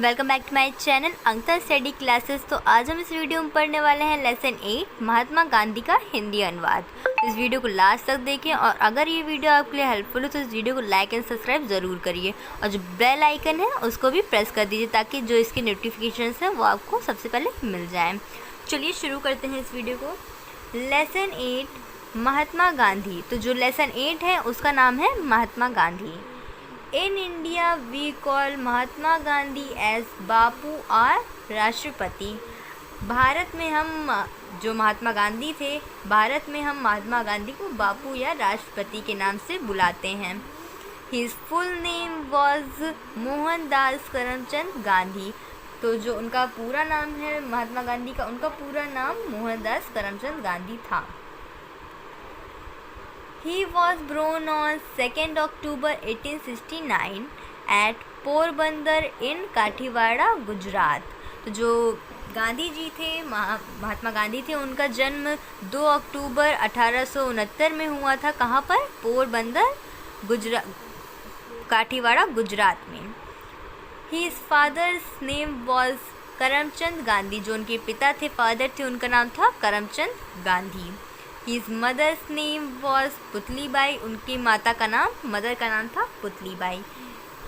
Welcome back to my channel Ankita study classes. तो आज हम इस वीडियो में पढ़ने वाले हैं लेसन 8 महात्मा गांधी का हिंदी अनुवाद। इस वीडियो को लास्ट तक देखें और अगर ये वीडियो आपके लिए हेल्पफुल हो तो इस वीडियो को लाइक एंड सब्सक्राइब ज़रूर करिए और जो बेल आइकन है उसको भी प्रेस कर दीजिए ताकि जो इसके नोटिफिकेशंस हैं वो आपको सबसे पहले मिल जाए। चलिए शुरू करते हैं इस वीडियो को। लेसन 8 महात्मा गांधी। तो जो लेसन 8 है उसका नाम है Mahatma Gandhi. In India we call Mahatma Gandhi as बापू और राष्ट्रपति। भारत में हम जो महात्मा गांधी थे, भारत में हम महात्मा गांधी को बापू या राष्ट्रपति के नाम से बुलाते हैं। His full name was Mohandas Karamchand Gandhi. तो जो उनका पूरा नाम है महात्मा गांधी का, उनका पूरा नाम मोहनदास करमचंद गांधी था। He was born on 2nd October 1869 at Porbandar इन काठीवाड़ा गुजरात। तो जो गांधी जी थे, महात्मा गांधी थे, उनका जन्म 2 अक्टूबर 1869 में हुआ था। कहाँ पर? पोरबंदर काठीवाड़ा गुजरात में। His father's name was Karamchand Gandhi. जो उनके पिता थे, फादर थे, उनका नाम था Karamchand Gandhi. His mother's name was Putli Bai. उनकी माता का नाम, मदर का नाम था Putli Bai.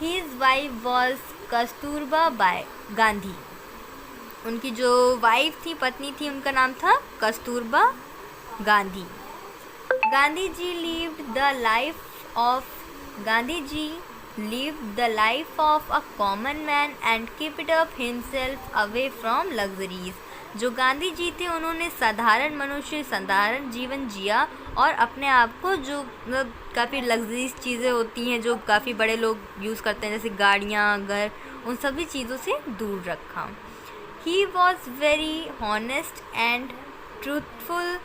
His wife was Kasturba by Gandhi. उनकी जो वाइफ थी, पत्नी थी, उनका नाम था Kasturba Gandhi. Gandhi ji lived the life of a common man and kept up himself away from luxuries। जो गांधी जी थे उन्होंने साधारण मनुष्य, साधारण जीवन जिया और अपने आप को जो काफ़ी लग्जरीज चीज़ें होती हैं जो काफ़ी बड़े लोग यूज़ करते हैं, जैसे गाड़ियाँ, घर, उन सभी चीज़ों से दूर रखा। He was very honest and truthful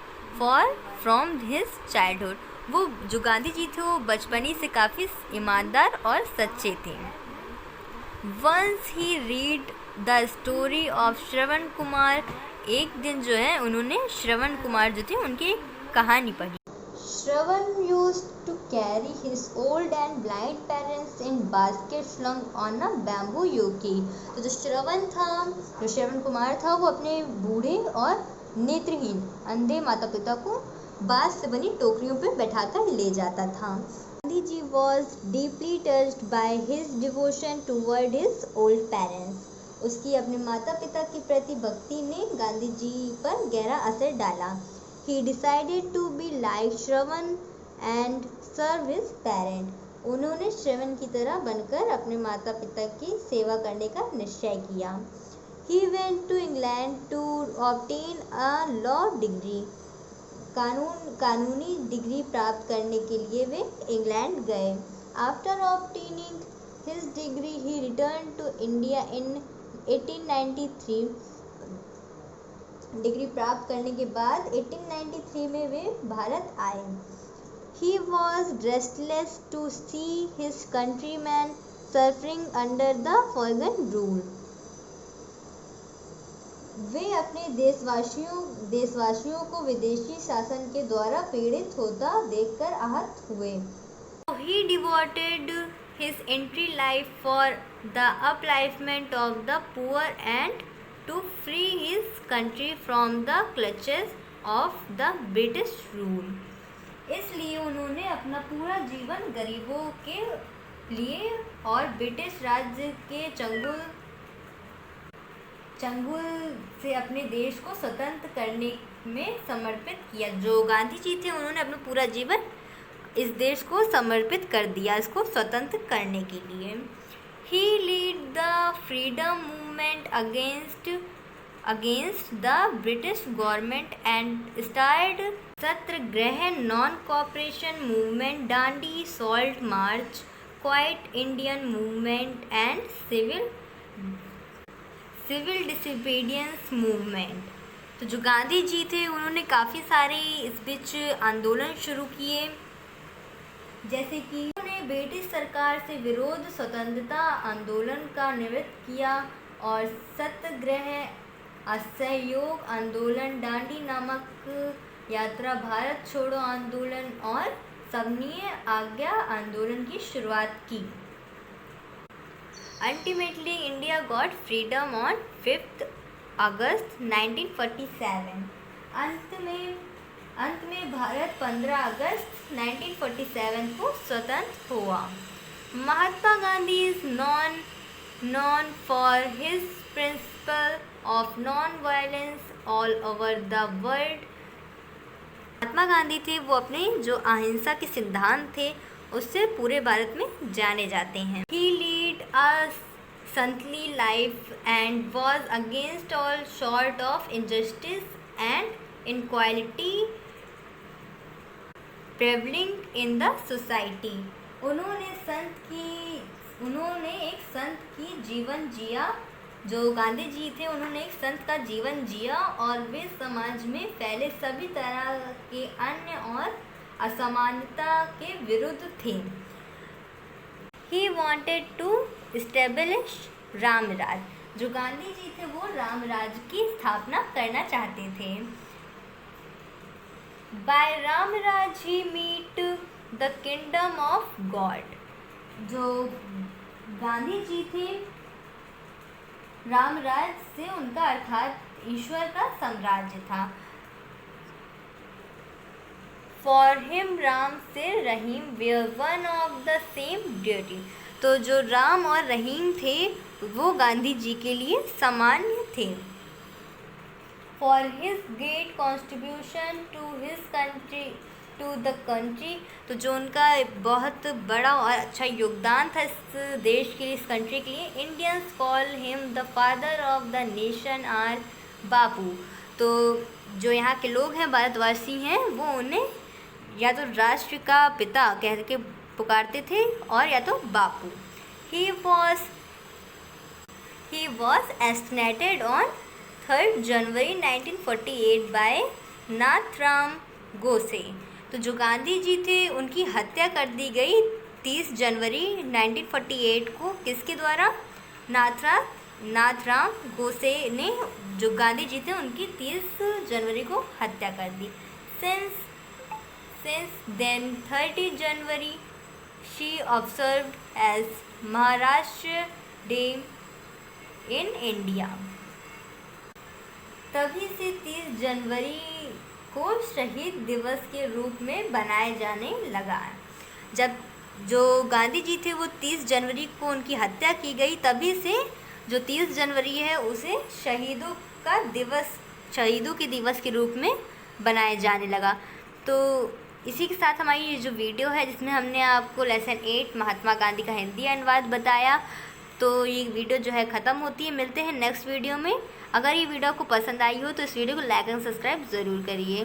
from his childhood. वो जो गांधी जी थे वो बचपन ही से काफ़ी ईमानदार और सच्चे थे। Once he read the story of Shravan Kumar. एक दिन जो है उन्होंने श्रवण कुमार जो थे उनकी एक कहानी पढ़ी। Shravan used to carry his old and blind parents in basket slung on a bamboo yoke. तो जो श्रवण कुमार था वो अपने बूढ़े और नेत्रहीन अंधे माता पिता को बांस से बनी टोकरियों पर बैठाकर ले जाता था। Gandhi ji was deeply touched by his devotion toward his old parents। उसकी अपने माता पिता के प्रति भक्ति ने गांधी जी पर गहरा असर डाला। He decided to be like Shravan and serve his parent। उन्होंने श्रवण की तरह बनकर अपने माता पिता की सेवा करने का निश्चय किया। He went to England to obtain a law degree। कानूनी डिग्री प्राप्त करने के लिए वे इंग्लैंड गए। After obtaining his degree, he returned to India in 1893। Degree प्राप्त करने के बाद 1893 में वे भारत आए। He was restless to see his countrymen suffering under the foreign rule। वे अपने देशवासियों को विदेशी शासन के द्वारा पीड़ित होता देखकर आहत हुए। He devoted his entire life for the upliftment of the poor and to free his country from the clutches of the British rule। इसलिए उन्होंने अपना पूरा जीवन गरीबों के लिए और ब्रिटिश राज्य के चंगुल से अपने देश को स्वतंत्र करने में समर्पित किया। जो गांधी जी थे उन्होंने अपना पूरा जीवन इस देश को समर्पित कर दिया, इसको स्वतंत्र करने के लिए। He led the freedom movement against the British government and started satyagraha, non cooperation movement, Dandi salt march, quit Indian movement and civil disobedience movement. तो जो गांधी जी थे उन्होंने काफ़ी सारे इस बीच आंदोलन शुरू किए, जैसे कि उन्होंने ब्रिटिश सरकार से विरोध, स्वतंत्रता आंदोलन का नेतृत्व किया और सत्याग्रह, असहयोग आंदोलन, दांडी नामक यात्रा, भारत छोड़ो आंदोलन और सविनय आज्ञा आंदोलन की शुरुआत की। Ultimately India got freedom on 5 अगस्त 1947। अंत में भारत 15 अगस्त 1947 को स्वतंत्र हुआ। Mahatma Gandhi is known for his principle of non-violence all over the world। Mahatma Gandhi थे वो अपने जो अहिंसा के सिद्धांत थे उससे पूरे भारत में जाने जाते हैं। He led a saintly life and was against all sort of injustice and inequality prevailing in the society। उन्होंने एक संत की जीवन जिया। जो गांधी जी थे उन्होंने एक संत का जीवन जिया और वे समाज में फैले सभी तरह के अन्य और असमानता के विरुद्ध थे। He wanted to establish Ramraj. जो गांधी जी थे वो रामराज की स्थापना करना चाहते थे। By Ramraj he meet the kingdom of God। जो गांधी जी थे रामराज से उनका अर्थात ईश्वर का साम्राज्य था। For him राम से रहीम were one of the same deity। तो जो राम और रहीम थे वो गांधी जी के लिए सामान्य थे। For his great contribution to his country to the country। तो जो उनका बहुत बड़ा और अच्छा योगदान था इस देश के लिए, इस कंट्री के लिए। Indians call him the father of the nation or Bapu. तो जो यहाँ के लोग हैं भारतवासी हैं वो उन्हें या तो राष्ट्र का पिता कह के पुकारते थे और या तो Bapu. He was assassinated on 3 January 1948 by Nathuram Godse. तो जो गांधी जी थे उनकी हत्या कर दी गई 30 जनवरी 1948 को। किसके द्वारा? नाथराम गोसे ने जो गांधी जी थे उनकी 30 जनवरी को हत्या कर दी। Since then 30 January she observed as Maharashtra Day in India। तभी से 30 जनवरी को शहीद दिवस के रूप में बनाए जाने लगा। जब जो गांधी जी थे वो 30 जनवरी को उनकी हत्या की गई, तभी से जो 30 जनवरी है उसे शहीदों के दिवस के रूप में बनाए जाने लगा। तो इसी के साथ हमारी ये जो वीडियो है जिसमें हमने आपको लेसन 8 महात्मा गांधी का हिंदी अनुवाद बताया, तो ये वीडियो जो है ख़त्म होती है। मिलते हैं नेक्स्ट वीडियो में। अगर ये वीडियो आपको पसंद आई हो तो इस वीडियो को लाइक एंड सब्सक्राइब ज़रूर करिए।